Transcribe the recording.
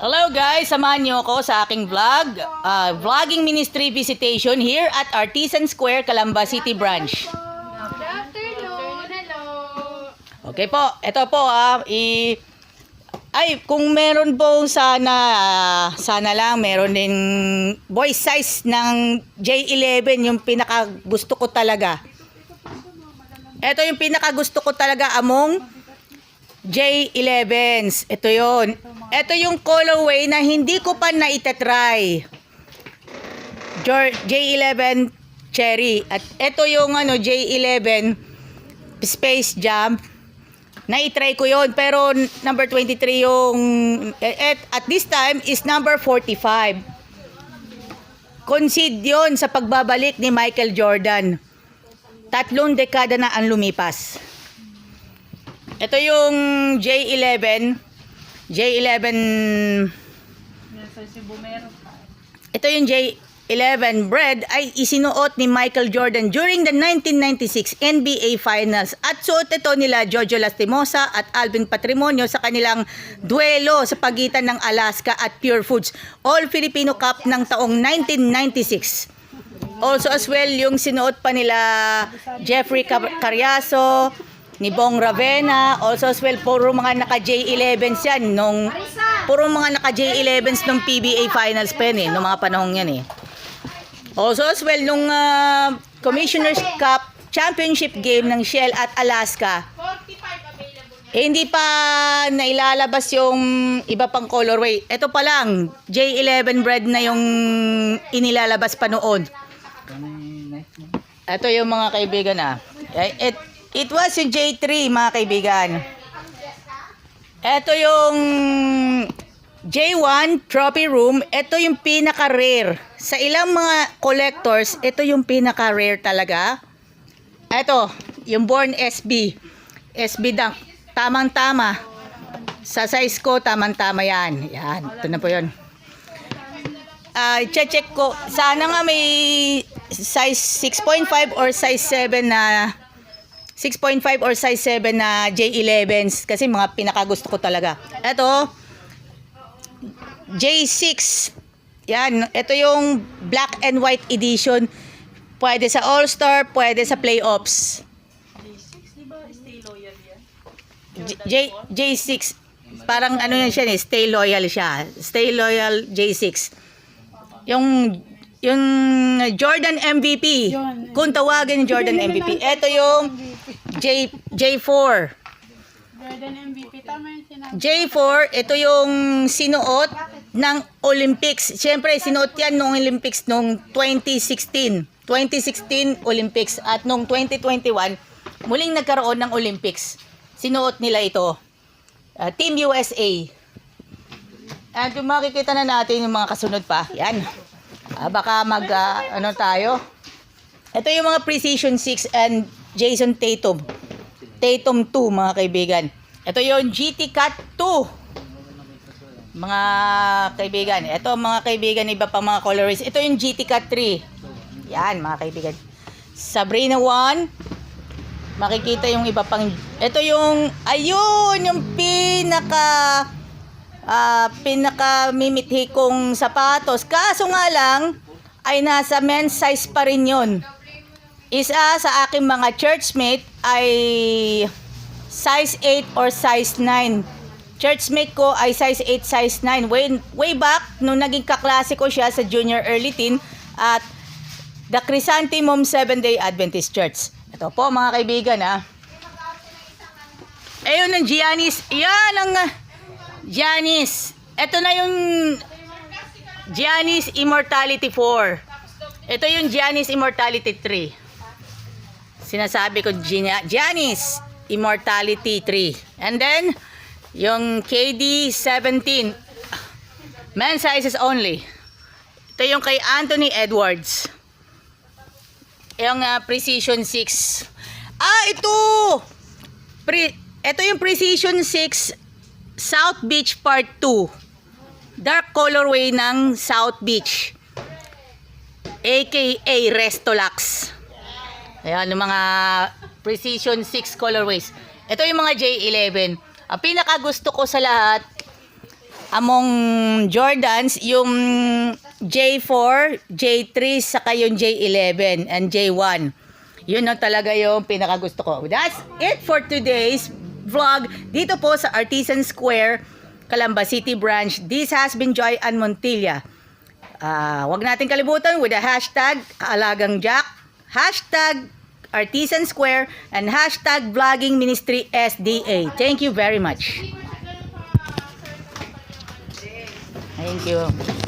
Hello guys, samahan niyo ako sa aking vlog, vlogging ministry visitation here at Artisan Square, Calamba City Branch. Good afternoon. Hello. Okay po, ito po kung meron po sana lang meron din boy size ng J11 yung pinaka gusto ko talaga. Ito yung pinaka gusto ko talaga among J11s. Ito yun. Ito yung colorway na hindi ko pa naitatry. J11 Cherry. At ito yung J11 Space Jam. Na-try ko yon pero number 23 yung at this time is number 45. Concede yon sa pagbabalik ni Michael Jordan. 3 dekada na ang lumipas. Ito yung J11. Ito yung J11 bread ay isinuot ni Michael Jordan during the 1996 NBA Finals at suot ito nila Jojo Lastimosa at Alvin Patrimonio sa kanilang duelo sa pagitan ng Alaska at Pure Foods All Filipino Cup ng taong 1996. Also as well yung sinuot pa nila Jeffrey Carriazo, ni Bong Ravena, also as well puro mga naka J11s yan puro mga naka J11s nung PBA Finals pa yan nung mga panahong yan Also as well nung Commissioner's Cup Championship game ng Shell at Alaska, hindi pa nailalabas yung iba pang colorway. Ito pa lang, J11 bread na yung inilalabas pa noon. Ito yung mga kaibigan It was yung J3 mga kaibigan. Ito yung J1 Trophy Room. Ito yung pinaka-rare. Sa ilang mga collectors, ito yung pinaka-rare talaga. Ito, yung Born SB. SB Dunk. Tamang-tama. Sa size ko, tamang-tama yan. Yan, ito na po yun. Check ko. Sana nga may size 6.5 or size 7 na 6.5 or size 7 na J11s kasi mga pinakagusto ko talaga. Ito J6. Yan, ito yung black and white edition. Pwede sa All-Star, pwede sa playoffs. J6 parang yan siya stay loyal siya. Stay loyal J6. Yung Jordan MVP. Kung tawagin Jordan MVP. Ito yung J4. Jordan MVP. Tama yung sinabi. J4, ito yung sinuot ng Olympics. Siyempre, sinuot yan nung Olympics nung 2016. 2016 Olympics. At nung 2021, muling nagkaroon ng Olympics. Sinuot nila ito. Team USA. At yung makikita na natin yung mga kasunod pa. Yan. Baka tayo. Ito yung mga Precision 6 and Jason Tatum. Tatum 2 mga kaibigan. Ito yung GT Cat 2. Mga kaibigan. Ito mga kaibigan, iba pang mga colorways. Ito yung GT Cat 3. Yan mga kaibigan. Sabrina 1. Makikita yung iba pang. Ito yung, yung pinaka mimithi kong sapatos. Kaso nga lang, ay nasa men's size pa rin yun. Isa sa aking mga churchmate ay size 8 or size 9. Churchmate ko ay size 8, size 9. Way back, nung naging kaklase ko siya sa junior early teen at the Chrysanthemum 7-Day Adventist Church. Ito po mga kaibigan Ayun ang Giannis. Yan ang Giannis. Ito na yung Giannis Immortality 4. Ito yung Giannis Immortality 3. Sinasabi ko Giannis Immortality 3. And then, yung KD 17. Men's sizes only. Ito yung kay Anthony Edwards. Yung Precision 6. Ito! Ito yung Precision 6 South Beach Part 2. Dark colorway ng South Beach. AKA Restolax. Ayan, yung mga Precision 6 colorways. Ito yung mga J11. Ang pinaka gusto ko sa lahat among Jordans, yung J4, J3, saka yung J11 and J1. Yun na talaga yung pinakagusto ko. That's it for today's vlog dito po sa Artisan Square, Calamba City Branch. This has been Joy Ann Montilla. Huwag natin kalimutan with the hashtag Alagang Jack, hashtag Artisan Square, and hashtag Vlogging Ministry SDA. Thank you very much. Thank you.